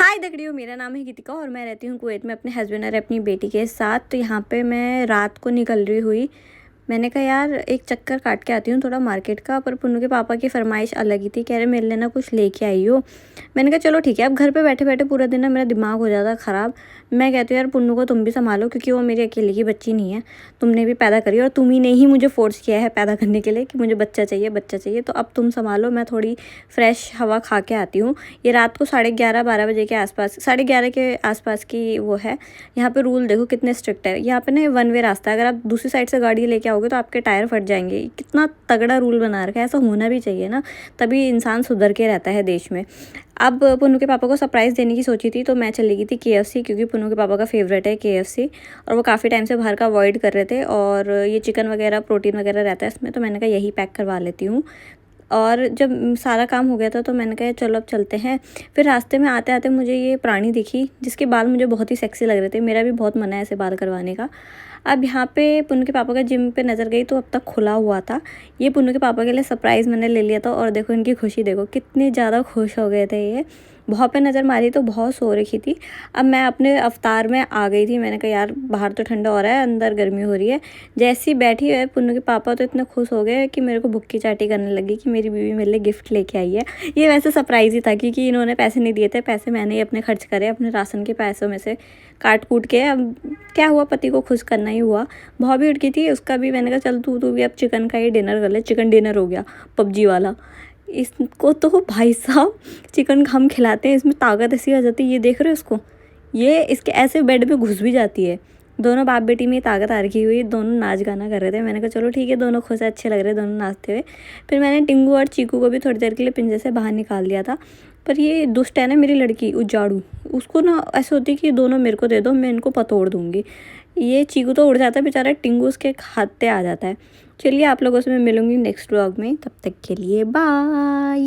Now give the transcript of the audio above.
हाय दगड़ियों, मेरा नाम है गीतिका और मैं रहती हूँ कुवैत में अपने हस्बैंड और अपनी बेटी के साथ। तो यहाँ पे मैं रात को निकल रही हुई, मैंने कहा यार एक चक्कर काट के आती हूँ थोड़ा मार्केट का। पर पुन्नू के पापा की फरमाइश अलग ही थी, कह रहे मेरे लिए ना कुछ लेके आई हो। मैंने कहा चलो ठीक है। अब घर पे बैठे बैठे पूरा दिन ना मेरा दिमाग हो जाता ख़राब। मैं कहती हूँ यार पुन्नू को तुम भी संभालो, क्योंकि वो मेरी अकेले की बच्ची नहीं है, तुमने भी पैदा करी और तुम ही ने ही मुझे फोर्स किया है पैदा करने के लिए कि मुझे बच्चा चाहिए बच्चा चाहिए। तो अब तुम संभालो, मैं थोड़ी फ्रेश हवा खा के आती हूँ। ये रात को 11:30-12 बजे के आसपास, 11:30 के आसपास की वो है। यहाँ पे रूल देखो कितने स्ट्रिक्ट है। यहाँ पे ना वन वे रास्ता है, अगर आप दूसरी साइड से गाड़ी लेके आओगे तो आपके टायर फट जाएंगे। कितना तगड़ा रूल बना रखा है, ऐसा होना भी चाहिए ना, तभी इंसान सुधर के रहता है देश में। अब पुन्नू के पापा को सरप्राइज़ देने की सोची थी, तो मैं चली गई थी KFC, क्योंकि पुन्नू के पापा का फेवरेट है KFC और वो काफ़ी टाइम से बाहर का अवॉइड कर रहे थे। और ये चिकन वगैरह प्रोटीन वगैरह रहता है इसमें, तो मैंने कहा यही पैक करवा लेती हूँ। और जब सारा काम हो गया था तो मैंने कहा चलो अब चलते हैं। फिर रास्ते में आते आते मुझे ये प्राणी दिखी जिसके बाल मुझे बहुत ही सेक्सी लग रहे थे। मेरा भी बहुत मन है ऐसे बाल करवाने का। अब यहाँ पे पुन्नू के पापा का जिम पे नज़र गई तो अब तक खुला हुआ था। ये पुन्नू के पापा के लिए सरप्राइज़ मैंने ले लिया था और देखो इनकी खुशी देखो, कितने ज़्यादा खुश हो गए थे ये। बहुत पे नज़र मारी तो बहुत सो रखी थी। अब मैं अपने अवतार में आ गई थी। मैंने कहा यार बाहर तो ठंडा हो रहा है, अंदर गर्मी हो रही है। जैसी बैठी है पुन्नू के पापा तो इतने खुश हो गए कि मेरे को भुक्की चाटी करने लगी कि मेरी बीवी मेरे लिए गिफ्ट लेके आई है। ये वैसे सरप्राइज़ ही था, क्योंकि इन्होंने पैसे नहीं दिए थे, पैसे मैंने ही अपने खर्च करे अपने राशन के पैसों में से काट कूट के। अब क्या हुआ, पति को खुश करना ही हुआ। भाव भी उठकी थी उसका भी। मैंने कहा चल तू भी अब चिकन का ही डिनर कर ले। चिकन डिनर हो गया PUBG वाला। इसको तो भाई साहब चिकन हम खिलाते हैं, इसमें ताकत ऐसी आ जाती है। ये देख रहे हो इसको, ये इसके ऐसे बेड में घुस भी जाती है। दोनों बाप बेटी में ताकत आ रखी हुई, दोनों नाच गाना कर रहे थे। मैंने कहा चलो ठीक है, दोनों खुश अच्छे लग रहे दोनों नाचते हुए। फिर मैंने टिंगू और चीकू को भी थोड़ी देर के लिए पिंजरे से बाहर निकाल दिया था। पर ये दुष्ट है ना मेरी लड़की उजाड़ू, उसको ना ऐसे होती है कि दोनों मेरे को दे दो, मैं इनको पतोड़ दूंगी। ये चीकू तो उड़ जाता है बेचारा, टिंगू उसके हाथ पे आ जाता है। चलिए आप लोगों से मैं मिलूंगी नेक्स्ट व्लॉग में, तब तक के लिए बाय।